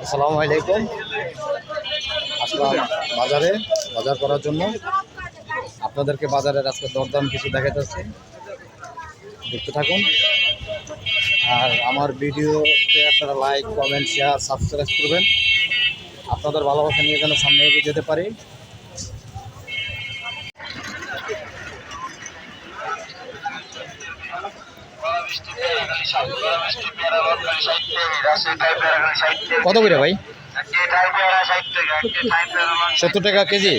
আসসালামু আলাইকুম। আসলাম বাজার করার জন্য। আপনাদেরকে বাজারের আজকে দরদাম কিছু দেখাইতেছি, দেখতে থাকুন। আর আমার ভিডিওতে আপনারা লাইক, কমেন্ট, শেয়ার, সাবস্ক্রাইব করবেন। আপনাদের ভালোবাসা নিয়ে যেন সামনে এগিয়ে যেতে পারি। কত করে ভাই? 70 টাকা কেজি।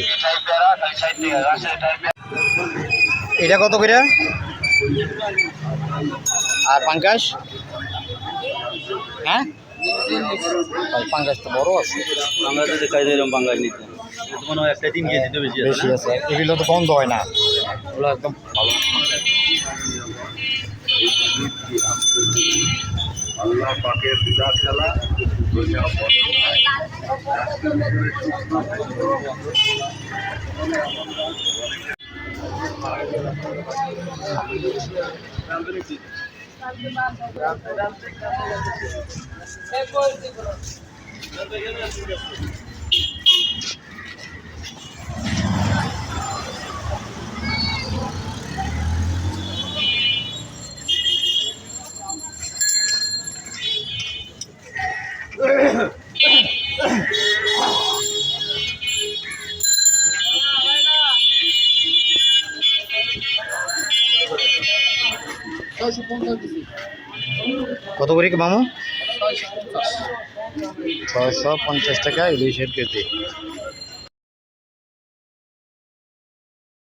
এটা কত করে? আর পাঙ্গাস? হ্যাঁ, পাঙ্গাস তো বড় আছে। বেশি আছে, এগুলো তো বন্ধ হয় না, এগুলো একদম ভালো। আল্লাহ পাকের বিদা খেলা কত করে কি মামু? 650 টাকা ইলিশের কেজি।